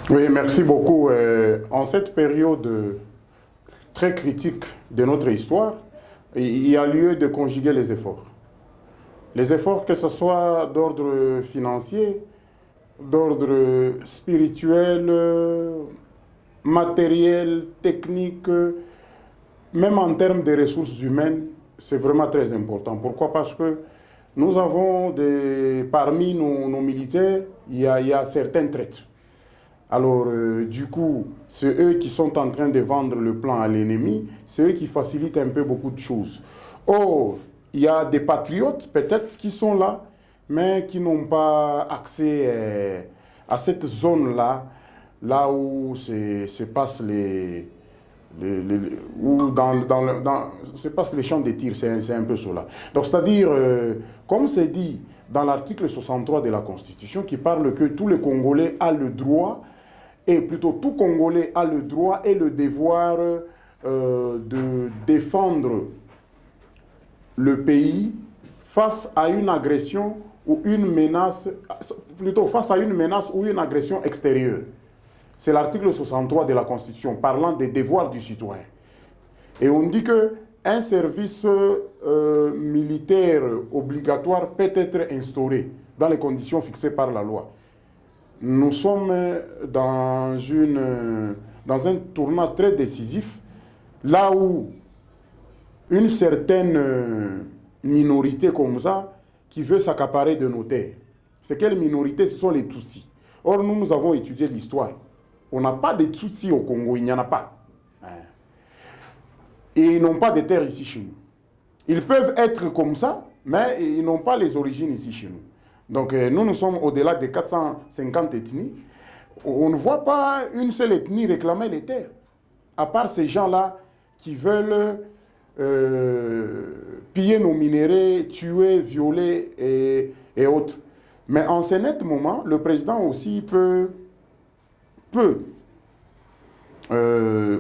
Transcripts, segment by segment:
Oui, merci beaucoup. En cette période très critique de notre histoire, il y a lieu de conjuguer les efforts. Les efforts, que ce soit d'ordre financier, d'ordre spirituel, matériel, technique, même en termes de ressources humaines, c'est vraiment très important. Pourquoi? Parce que nous avons parmi nos militaires, il y a certains traîtres. Alors, du coup, c'est eux qui sont en train de vendre le plan à l'ennemi, c'est eux qui facilitent un peu beaucoup de choses. Or, il y a des patriotes, peut-être, qui sont là, mais qui n'ont pas accès à cette zone-là, là où se passent où se passent les champs de tir, c'est un peu cela. Donc, c'est-à-dire, comme c'est dit dans l'article 63 de la Constitution, qui parle que tous les Congolais ont le droit, et plutôt tout Congolais a le droit et le devoir de défendre le pays face à une agression ou une menace, plutôt face à une menace ou une agression extérieure. C'est l'article 63 de la Constitution parlant des devoirs du citoyen. Et on dit qu'un service militaire obligatoire peut être instauré dans les conditions fixées par la loi. Nous sommes dans un tournant très décisif, là où une certaine minorité comme ça, qui veut s'accaparer de nos terres. C'est quelle minorité? Ce sont les Tutsis. Or, nous avons étudié l'histoire. On n'a pas de Tutsis au Congo, il n'y en a pas. Et ils n'ont pas de terre ici chez nous. Ils peuvent être comme ça, mais ils n'ont pas les origines ici chez nous. Donc nous sommes au-delà de 450 ethnies. On ne voit pas une seule ethnie réclamer les terres, à part ces gens-là qui veulent piller nos minéraux, tuer, violer et autres. Mais en ce net moment, le président aussi peut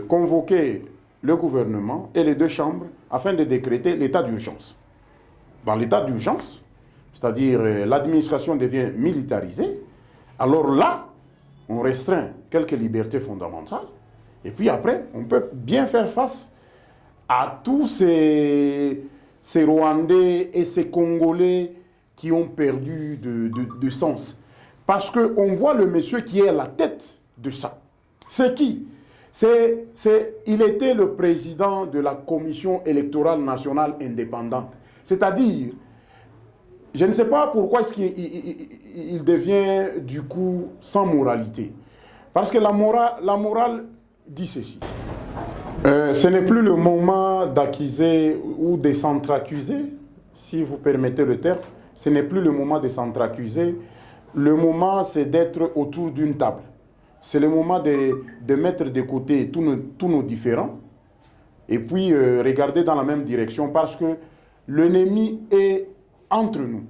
convoquer le gouvernement et les deux chambres afin de décréter l'état d'urgence. Dans l'état d'urgence, c'est-à-dire l'administration devient militarisée, alors là, on restreint quelques libertés fondamentales, et puis après, on peut bien faire face à tous ces Rwandais et ces Congolais qui ont perdu de sens. Parce qu'on voit le monsieur qui est à la tête de ça. C'est qui? Il était le président de la Commission électorale nationale indépendante. C'est-à-dire, je ne sais pas pourquoi est-ce qu'il devient du coup sans moralité. Parce que la morale dit ceci. Ce n'est plus le moment d'accuser ou de s'entre-accuser, si vous permettez le terme. Ce n'est plus le moment de s'entre-accuser. Le moment, c'est d'être autour d'une table. C'est le moment de mettre de côté tous nos différends et puis regarder dans la même direction parce que l'ennemi est entre nous.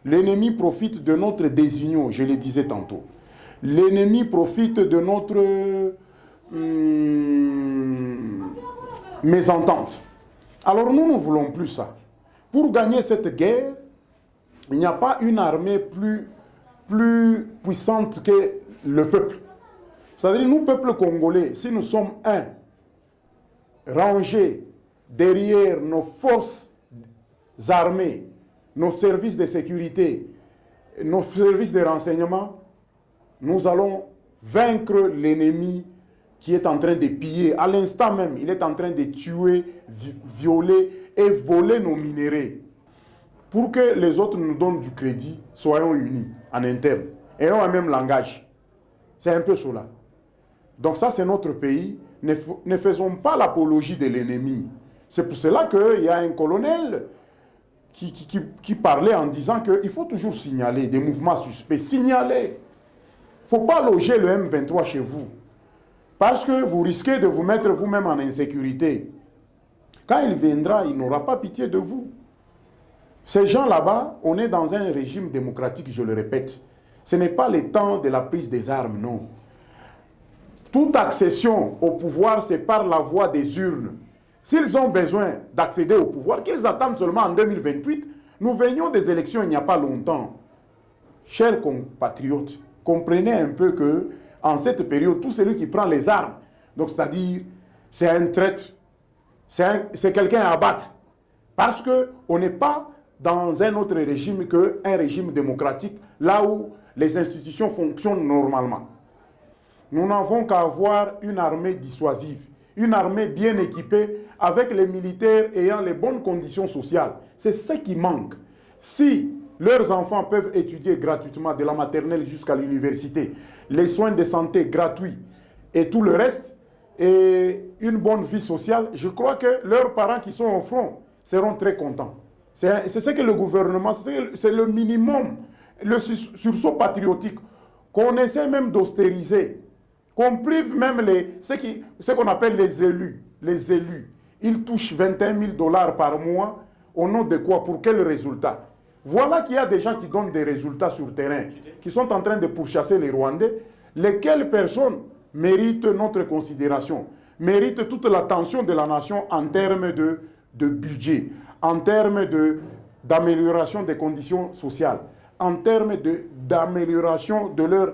L'ennemi profite de notre désunion, je le disais tantôt. L'ennemi profite de notre mésentente. Alors nous ne voulons plus ça. Pour gagner cette guerre, il n'y a pas une armée plus puissante que le peuple. C'est-à-dire, nous, peuple congolais, si nous sommes rangés derrière nos forces armées, nos services de sécurité, nos services de renseignement, nous allons vaincre l'ennemi qui est en train de piller. À l'instant même, il est en train de tuer, violer et voler nos minéraux. Pour que les autres nous donnent du crédit, soyons unis en interne. Ayons un même langage. C'est un peu cela. Donc ça, c'est notre pays. Ne faisons pas l'apologie de l'ennemi. C'est pour cela qu'il y a un colonel qui parlait en disant qu'il faut toujours signaler des mouvements suspects. Signaler. Il ne faut pas loger le M23 chez vous. Parce que vous risquez de vous mettre vous-même en insécurité. Quand il viendra, il n'aura pas pitié de vous. Ces gens là-bas, on est dans un régime démocratique, je le répète. Ce n'est pas le temps de la prise des armes, non. Toute accession au pouvoir, c'est par la voie des urnes. S'ils ont besoin d'accéder au pouvoir, qu'ils attendent seulement en 2028, nous venions des élections il n'y a pas longtemps. Chers compatriotes, comprenez un peu que en cette période, tout celui qui prend les armes, donc c'est-à-dire, c'est un traître, c'est quelqu'un à abattre. Parce qu'on n'est pas dans un autre régime qu'un régime démocratique, là où les institutions fonctionnent normalement. Nous n'avons qu'à avoir une armée dissuasive, une armée bien équipée, avec les militaires ayant les bonnes conditions sociales. C'est ce qui manque. Si leurs enfants peuvent étudier gratuitement de la maternelle jusqu'à l'université, les soins de santé gratuits et tout le reste, et une bonne vie sociale, je crois que leurs parents qui sont au front seront très contents. C'est ce que le gouvernement, c'est le minimum, le sursaut patriotique, qu'on essaie même d'austériser, qu'on prive même ce qu'on appelle les élus. Les élus, ils touchent 21 000 $ par mois, au nom de quoi? Pour quel résultat? Voilà qu'il y a des gens qui donnent des résultats sur le terrain, qui sont en train de pourchasser les Rwandais, lesquelles personnes méritent notre considération, méritent toute l'attention de la nation en termes de budget, en termes d'amélioration des conditions sociales, en termes d'amélioration de leurs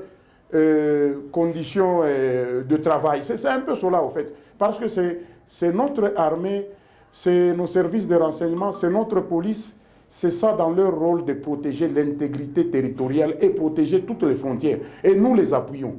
conditions de travail. C'est un peu cela, au fait. Parce que c'est notre armée, c'est nos services de renseignement, c'est notre police. C'est ça dans leur rôle de protéger l'intégrité territoriale et protéger toutes les frontières. Et nous les appuyons.